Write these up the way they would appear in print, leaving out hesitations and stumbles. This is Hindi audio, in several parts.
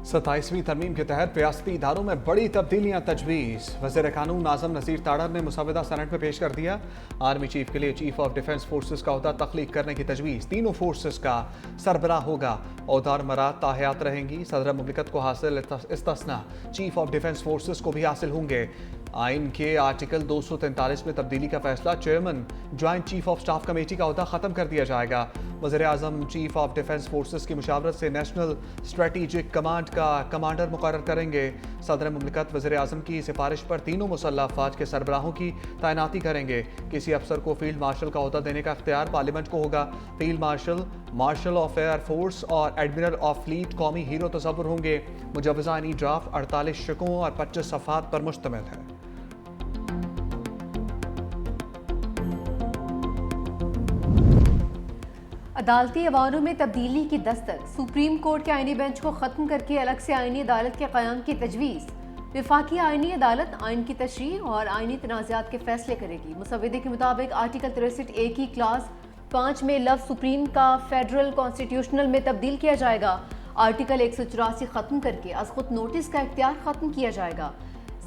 27वीं तरमीम के तहत रियासती इदारों में बड़ी तब्दीलियां तजवीज़। वज़ीर कानून आज़म नज़ीर ताड़र ने मुसवदा सनद में पेश कर दिया। आर्मी चीफ के लिए चीफ ऑफ डिफेंस फोर्सेस का ओहदा तख्लीक करने की तजवीज़। तीनों फोर्सेस का सरबराह होगा। ओहदार मराद ताहयात रहेंगी। सदर मुमलिकत को हासिल इस्तिस्ना चीफ ऑफ डिफेंस फोर्सेस को भी हासिल होंगे। आइन के आर्टिकल 243 में तब्दीली का फैसला। Chairman joint chief of staff committee का ओहदा ख़त्म कर दिया जाएगा। वज़ीर आज़म चीफ ऑफ डिफेंस फोर्सेस की मुशावरत से नेशनल स्ट्रेटेजिक कमांड का कमांडर मुकर्रर करेंगे। सदर मुमलिकत वज़ीर आज़म की सिफारिश पर तीनों मुसल्लह अफवाज के सरबराहों की तैनाती करेंगे। किसी अफसर को फील्ड मार्शल का ओहदा देने का इख्तियार पार्लियामेंट को होगा। Field marshal, marshal of air force और एडमिरल ऑफ फ्लीट कौमी हीरो तस्वुर होंगे। मुजवज़ा आईनी ड्राफ्ट 48 शिकों और 25 सफ़हात पर मुश्तमिल है। अदालती अवानों में तब्दीली की दस्तक। सुप्रीम कोर्ट के आईनी बेंच को ख़त्म करके अलग से आईनी अदालत के क़याम की तजवीज़। वफाकी आईनी अदालत आइन की तशरीह और आईनी तनाज़ात के फैसले करेगी। मुसवदे के मुताबिक आर्टिकल 63A की क्लास 5 में लफ्ज़ सुप्रीम का फेडरल कॉन्स्टिट्यूशनल में तब्दील किया जाएगा। आर्टिकल 184 ख़त्म करके अज़ खुद नोटिस का इख्तियार ख़त्म किया जाएगा।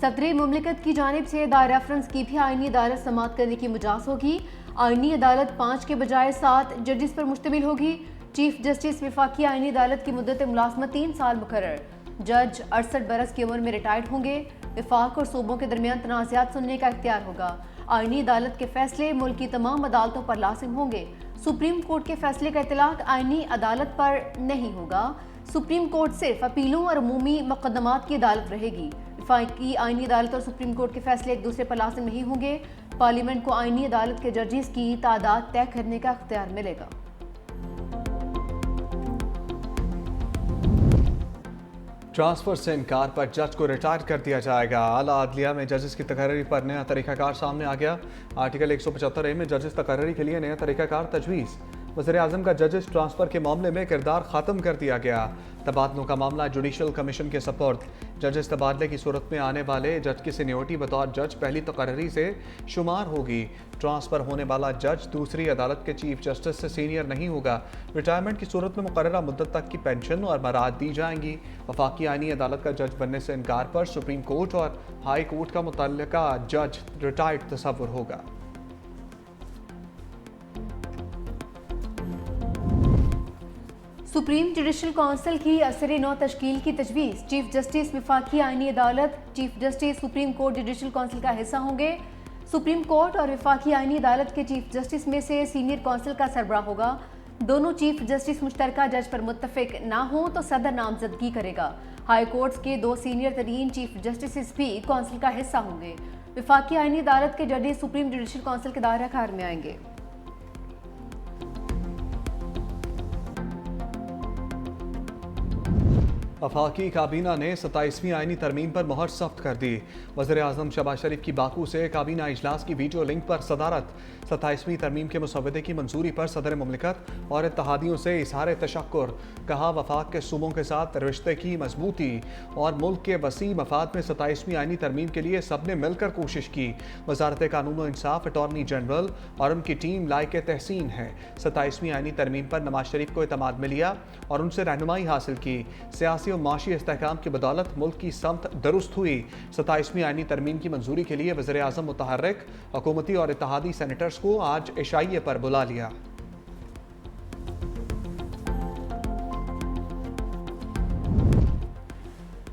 सदर मुमलिकत की जानिब से दायर रेफरेंस की भी आईनी अदालत समाअत करने की मुजाज होगी। आईनी अदालत 5 के बजाय 7 जजेस पर मुश्तमिल होगी। चीफ जस्टिस वफाकी आईनी अदालत की मुद्दत मुलाजमत 3 साल मुकर्रर। जज 68 बरस की उम्र में रिटायर्ड होंगे। वफाक और सूबों के दरमियान तनाज़ात सुनने का इख्तियार होगा। आईनी अदालत के फैसले मुल्क की तमाम अदालतों पर लाजिम होंगे। सुप्रीम कोर्ट के फैसले का इतलाक आईनी अदालत पर नहीं होगा। सुप्रीम कोर्ट सिर्फ अपीलों और अमूमी मुकदमात की अदालत रहेगी। वफाकी आईनी अदालत और सुप्रीम कोर्ट के फैसले एक दूसरे पर लाजिम नहीं होंगे। पार्लियामेंट को आईनी अदालत के जजेस की तादाद तय करने का इख्तियार मिलेगा। ट्रांसफर से इनकार पर जज को रिटायर कर दिया जाएगा। आला अदलिया में जजेस की तकर्री पर नया तरीकाकार सामने आ गया। आर्टिकल 175A में जजेस तकर्री के लिए नया तरीकाकार तजवीज़। वज़ीर आज़म का जजेस ट्रांसफ़र के मामले में किरदार ख़त्म कर दिया गया। तबादलों का मामला जुडिशल कमीशन के सपुर्द। जजेस तबादले की सूरत में आने वाले जज की सीनियोरिटी बतौर जज पहली तकर्री से शुमार होगी। ट्रांसफ़र होने वाला जज दूसरी अदालत के चीफ जस्टिस से सीनियर नहीं होगा। रिटायरमेंट की सूरत में मुकर्ररा मुद्दत तक की पेंशन और मराद दी जाएंगी। वफाकी आईनी अदालत का जज बनने से इनकार पर सुप्रीम कोर्ट और हाई कोर्ट का मुतल्लिका जज रिटायर्ड तस्वुर होगा। सुप्रीम जुडिशल काउंसिल की असर नौ तश्कील की तजवीज़। चीफ जस्टिस वफाकी आईनी अदालत, chief justice supreme court judicial council का हिस्सा होंगे। सुप्रीम कोर्ट और वफाकी आईनी अदालत के चीफ जस्टिस में से सीनियर काउंसिल का सरबराह होगा। दोनों चीफ जस्टिस मुश्तरका जज पर मुत्तफिक ना हो तो सदर नामजदगी करेगा। हाई कोर्ट्स के 2 सीनियर तरीन चीफ जस्टिस भी काउंसिल का हिस्सा होंगे। वफाकी आईनी अदालत के जजेस सुप्रीम जुडिशल काउंसिल के दायरा कार में आएंगे। वफाकी काबीना ने 27वीं आईनी तरमीम पर मोहर सख्त कर दी। वज़ीर आज़म शहबाज शरीफ की बाकू से काबीना इजलास की वीडियो लिंक पर सदारत। 27वीं तरमीम के मुसवदे की मंजूरी पर सदर मुमलिकत और इत्तहादियों से इज़हार तशक्कुर। कहा वफाक के सूबों के साथ रिश्ते की मजबूती और मुल्क के वसी मफाद में 27वीं आईनी तरमीम के लिए सब ने मिलकर कोशिश की। वजारत कानून और इंसाफ, अटॉर्नी जनरल और उनकी टीम लायक तहसीन है। 27वीं आईनी तरमीम पर नवाज शरीफ को एतमाद में लिया और उनसे रहनुमाई हासिल की। सियासी और माशी इस्तेहकाम की बदौलत मुल्क की समत दुरुस्त हुई। 27वीं आईनी तरमीम की मंजूरी के लिए वज़ीर आज़म मुतहर्रिक हुकूमती और इत्तहादी सेनेटर्स को आज इशाइये पर बुला लिया।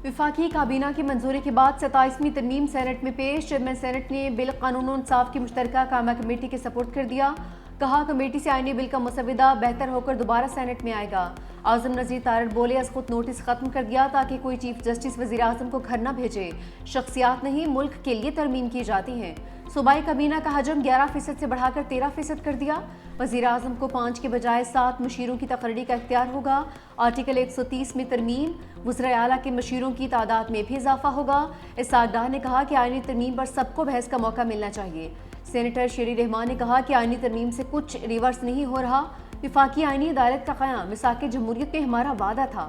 वफाकी काबीना की मंजूरी के बाद 27वीं तरमीम सेनेट में पेश। चेयरमैन सेनेट ने बिल कानून और इंसाफ की मुश्तरका कामा कमेटी के सपोर्ट कर दिया। कहा कमेटी से आईनी बिल का मसवदा बेहतर होकर दोबारा सेनेट में आएगा। आज़म नज़ीर तारड़ बोले अज़ खुद नोटिस ख़त्म कर दिया ताकि कोई चीफ जस्टिस वज़ीर आज़म को घर न भेजे। शख्सियात नहीं मुल्क के लिए तरमीम की जाती हैं। सूबाई काबीना का हजम 11% से बढ़ाकर 13% कर दिया। वज़ीर आज़म को 5 के बजाय 7 मशीरों की तकर्री का इख्तियार होगा। आर्टिकल 130 में तरमीम। वज़ीर आला के मशीरों की तादाद में भी इजाफा होगा। इसाक डार ने कहा कि आईनी तरमीम पर सबको बहस का मौका मिलना चाहिए। सेनेटर शेरी रहमान ने कहा कि आईनी तरमीम से कुछ रिवर्स नहीं हो रहा। वफाकी आईनी अदालत का क़याम मिसाक़ जमहूरियत में हमारा वादा था।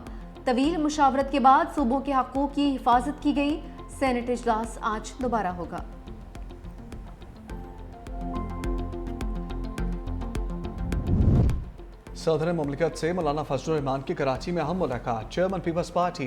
तवील मुशावरत के बाद सूबों के हक़ूक़ की हिफाजत की गई। सेनेट इजलास आज दोबारा होगा। सदर मुमलिकत से मौलाना फजलुर रहमान की कराची में अहम मुलाकात। Chairman Peoples Party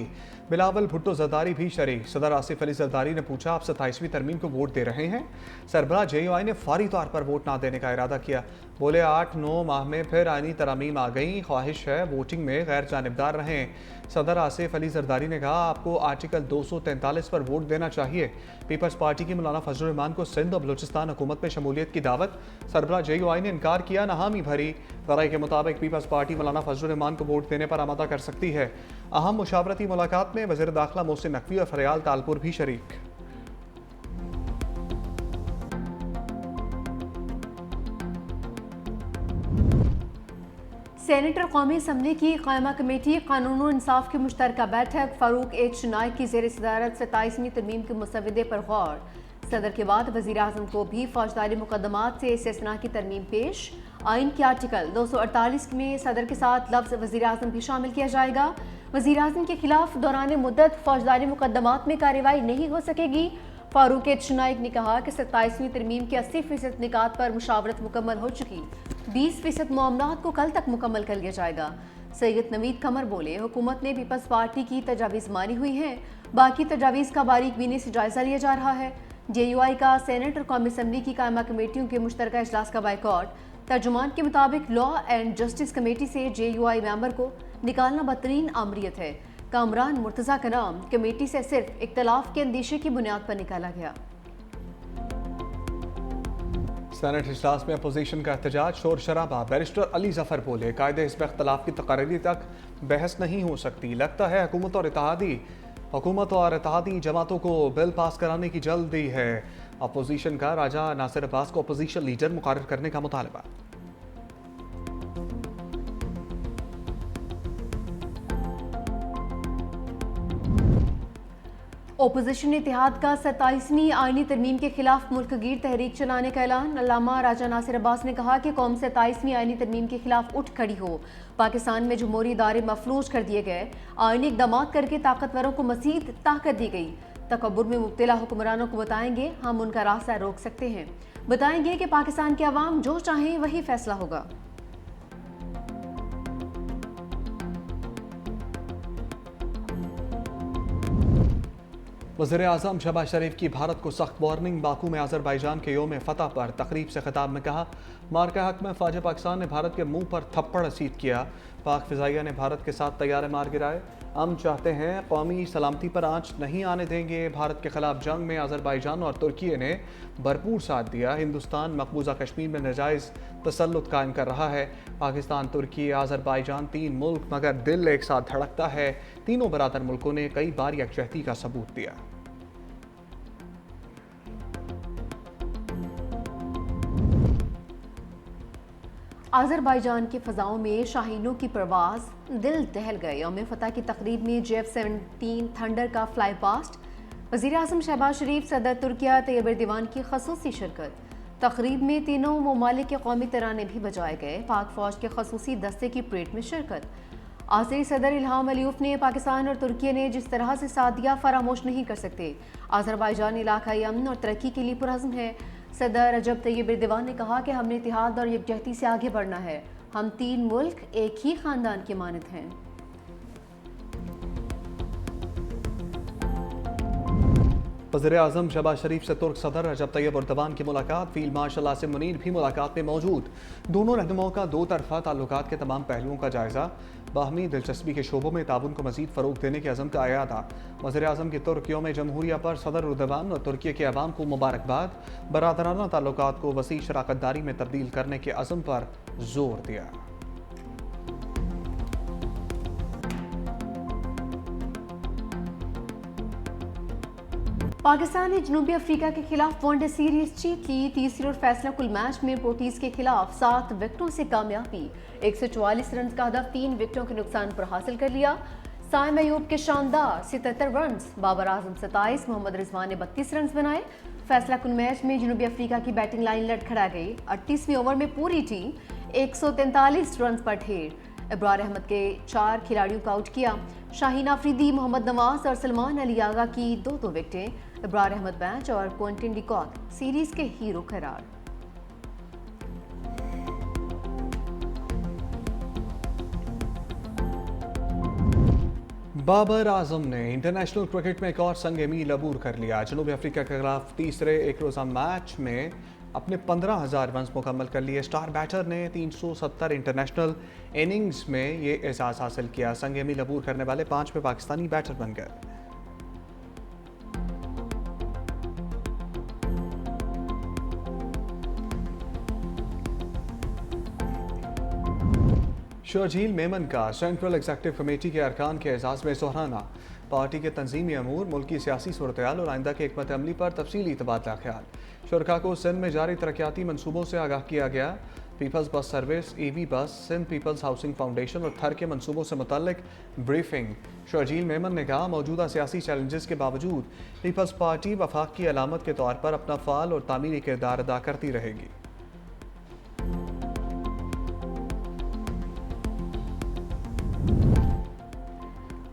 Bilawal Bhutto Zardari भी शरीक। सदर आसिफ अली जरदारी ने पूछा, आप 27वीं तरमीम को वोट दे रहे हैं? सरबराह JUI ने फौरी तौर पर वोट ना देने का इरादा किया। बोले 8-9 माह में फिर आईनी तरमीम आ गई, ख्वाहिश है वोटिंग में गैर जानिबदार रहें। सदर आसिफ अली जरदारी ने कहा, आपको आर्टिकल 243 पर वोट देना चाहिए। पीपल्स पार्टी की मौलाना फजलुर रहमान को सिंध और बलूचिस्तान हुकूमत में शमूलियत की दावत। सरबराह JUI ने इनकार किया, नाहमी भरी। ज़राए के मुताबिक पीपल्स पार्टी मौलाना फजलुर रहमान को वोट देने पर आमादा कर सकती है। अहम मुशावरती मुलाकात में वज़ीर दाखिला मोहसिन नकवी और फरियाल तालपुर भी शरीक। सेनेटर कौमी असम्बली की कायमा कमेटी कानून और इंसाफ की मुश्तरका बैठक। फारूक H नाइक की ज़ेर सदारत 27वीं तरमीम के मुसवदे पर गौर। सदर के बाद वज़ीर आज़म को भी फौजदारी मुकदमात से इस्तिस्ना की तरमीम पेश। आइन के आर्टिकल 248 में सदर के साथ लफ्ज़ वज़ीर आज़म भी शामिल किया जाएगा। वज़ीर आज़म के खिलाफ दौरान मुद्दत फौजदारी मुकदमात में कार्रवाई नहीं हो सकेगी। फारूक H नाइक ने कहा कि 27वीं तरमीम के 80% निकात पर मुशावरत मुकम्मल हो चुकी, 20% मामलात को कल तक मुकम्मल कर लिया जाएगा। सैयद नवीद कमर बोले, हुकूमत ने पीपल्स पार्टी की तजावीज़ मानी हुई हैं, बाकी तजावीज़ का बारीक बीनी से जायजा लिया जा रहा है। JUI का सेनेट और कौमी असम्बली की कायमा कमेटियों के मुश्तरका इजलास का बाइकॉट। तर्जुमान के मुताबिक लॉ एंड जस्टिस कमेटी से JUI मेंबर को निकालना बदतरीन आमरीत है। कामरान मुर्तज़ा का नाम कमेटी से सिर्फ इख्तलाफ के अंदेशे की बुनियाद पर निकाला गया। सेनेट इजलास में अपोजिशन का एहतजाज, शोर शराबा। बैरिस्टर अली जफर बोले, कायदे हिस्ब इख्तलाफ की तकरीरी तक बहस नहीं हो सकती। लगता है हुकूमत और इत्तेहादी जमातों को बिल पास कराने की जल्दी है। अपोजिशन का राजा नासिर अब्बास को अपोजिशन लीडर मुकर्रर करने का मुतालबा। ओपोजिशन इत्तेहाद का 27वीं आईनी तरमीम के खिलाफ मुल्क गिर तहरीक चलाने का ऐलान। अल्लामा राजा नासिर अब्बास ने कहा कि कौम 27वीं आईनी तरमीम के खिलाफ उठ खड़ी हो। पाकिस्तान में जमहूरी इदारे मफलूज कर दिए गए, आईनी इकदाम करके ताकतवरों को मज़ीद ताकत दी गई। तकब्बुर में मुब्तला हुक्मरानों को बताएंगे हम उनका रास्ता रोक सकते हैं, बताएंगे कि पाकिस्तान के अवाम जो चाहें वही फैसला होगा। वज़ीर आज़म शहबाज शरीफ की भारत को सख्त वार्निंग। बाकू में अज़रबैजान के योम फतह पर तकरीब से खिताब में कहा, मार्का हक में फ़ौज पाकिस्तान ने भारत के मुंह पर थप्पड़ रसीद किया। पाक फ़िज़ाइया ने भारत के साथ तैयारे मार गिराए। हम चाहते हैं कौमी सलामती पर आँच नहीं आने देंगे। भारत के खिलाफ जंग में अज़रबैजान और तुर्की ने भरपूर साथ दिया। हिंदुस्तान मकबूजा कश्मीर में नाजायज़ तसल्लुत कायम कर रहा है। पाकिस्तान, तुर्की, अज़रबैजान 3 मुल्क, मगर दिल एक साथ धड़कता है। तीनों बरादर मुल्कों ने कई बार यकजहती का सबूत दिया। अज़रबैजान की फ़ज़ाओं में शाहीनों की परवाज़, दिल दहल गए। यौम फ़तह की तकरीब में JF-17 थंडर का फ्लाई पास्ट। वज़ीर आज़म शहबाज शरीफ, सदर तुर्किया तैयब एर्दोगान की ख़ुसूसी शिरकत। तकरीब में तीनों ममालिक के कौमी तराने भी बजाए गए। पाक फ़ौज के ख़ुसूसी दस्ते की परेड में शिरकत। आज़री सदर इल्हाम अलीफ ने पाकिस्तान और तुर्की ने जिस तरह से साथ दिया फरामोश नहीं कर सकते। अज़रबैजान इलाकाई अमन और तरक्की के लिए पुरअज़्म है। सदर रजब तैयब एर्दोगान ने कहा कि हमने इत्तेहाद और यकजहती से आगे बढ़ना है। हम 3 मुल्क एक ही खानदान के मानद हैं। वज़ीर आज़म शहबाज शरीफ से तुर्क सदर रजब तैयब एर्दोगान की मुलाकात। फील्ड मार्शल आसिम मुनीर भी मुलाकात में मौजूद। दोनों रहनुमाओं का 2 तरफ़ा ताल्लुकात के तमाम पहलुओं का जायज़ा। बाहमी दिलचस्पी के शोबों में ताउन को मज़ीद फ़रोग़ देने के अज़म का अयादा। वज़ीर आज़म की तुर्क यौम जमहूरिया पर सदर एर्दोगान और तुर्की के अवाम को मुबारकबाद। बरादराना ताल्लुकात को वसी शराकतदारी में तब्दील करने के अज़म पर जोर दिया। पाकिस्तान ने जनूबी अफ्रीका के खिलाफ वनडे सीरीज जीत ली। तीसरे और फैसला कुल मैच में पोर्टीज के खिलाफ 7 विकेटों से कामयाबी। 144 रन का हदफ 3 विकेटों के नुकसान पर हासिल कर लिया। साइम अयूब के शानदार 77 रन, बाबर आजम 27, मोहम्मद रिजवान ने 32 रन बनाए। फैसला कुल मैच में जनूबी अफ्रीका की बैटिंग लाइन लड़खड़ा गई। 38वें ओवर में पूरी टीम 143 रन पर ढेर। इब्रार अहमद के 4 खिलाड़ियों को आउट किया। शाहीन आफरीदी, मोहम्मद नवाज और सलमान अली आगा की 2 विकेटें। इब्रार अहमद मैच और क्विंटन डिकॉक सीरीज के हीरो करार। बाबर आजम ने इंटरनेशनल क्रिकेट में एक और संग मील अबूर कर लिया। जनूबी अफ्रीका के खिलाफ तीसरे एक रोज़ा मैच में अपने 15,000 रन मुकम्मल कर लिए। स्टार बैटर ने 370 इंटरनेशनल इनिंग्स में ये एजाज़ हासिल किया। संग मील अबूर करने वाले 5वें पाकिस्तानी बैटर बन गए। शर्जील मेमन का सेंट्रल एग्जीक्यूटिव कमेटी के अरकान के एजाज़ में सराहना। पार्टी के तंजीमी अमूर, मुल्की सियासी सूरत-ए-हाल और आइंदा के हिकमत अमली पर तफसीली तबादला ख्याल। शुरका को सिंध में जारी तरक्याती मनसूबों से आगाह किया गया। पीपल्स बस सर्विस, EV बस, सिंध पीपल्स हाउसिंग फाउंडेशन और थर के मनसूबों से मुतल्लिक ब्रीफिंग। शर्जील मेमन ने कहा, मौजूदा सियासी चैलेंजेस के बावजूद पीपल्स पार्टी वफाक की अलामत के तौर पर अपना फ़ाल और तामीरी किरदार अदा करती रहेगी।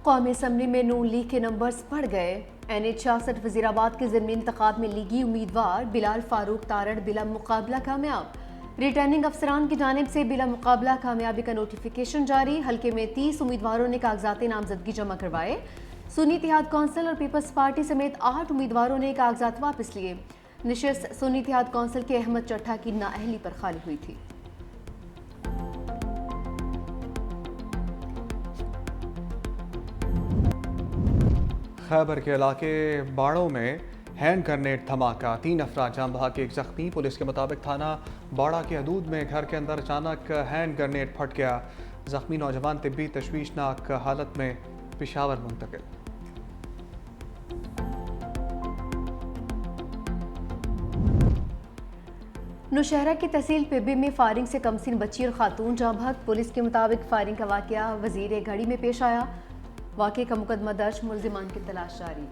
कौमी असम्बली में नून लीग के नंबर्स बढ़ गए। NH-66 वजीराबाद के ज़िमनी इंतखाब में लीगी उम्मीदवार बिलाल फारूक तारड़ बिला मुकाबला कामयाब। रिटर्निंग अफसरान की जानिब से बिला मुकाबला कामयाबी का नोटिफिकेशन जारी। हल्के में 30 उम्मीदवारों ने कागजात नामजदगी जमा करवाए। सुन्नी इत्तेहाद कौंसिल और पीपल्स पार्टी समेत 8 उम्मीदवारों ने कागजात वापस लिए। नशिस्त सुन्नी इत्तेहाद कौंसिल के अहमद चट्टा की नाअहली पर खाली हुई थी। खैबर के इलाके बाड़ों में हैंड ग्रेनेड धमाका, 3 अफराद जाम बहाक, 1 जख्मी। पुलिस के मुताबिक थाना बाड़ा के हदूद में घर के अंदर अचानक हैंड ग्रेनेड फट गया। जख्मी नौजवान तिब्बी तशवीशनाक हालत में पेशावर मुंतकिल। नौशहरा की तहसील पिब्बी में फायरिंग से कमसिन बच्ची और खातून जाम बहक। पुलिस के मुताबिक फायरिंग का वाकया वजीर घड़ी में पेश आया। वाकये का मुकदमा दर्ज, मुल्जिमान की तलाश जारी।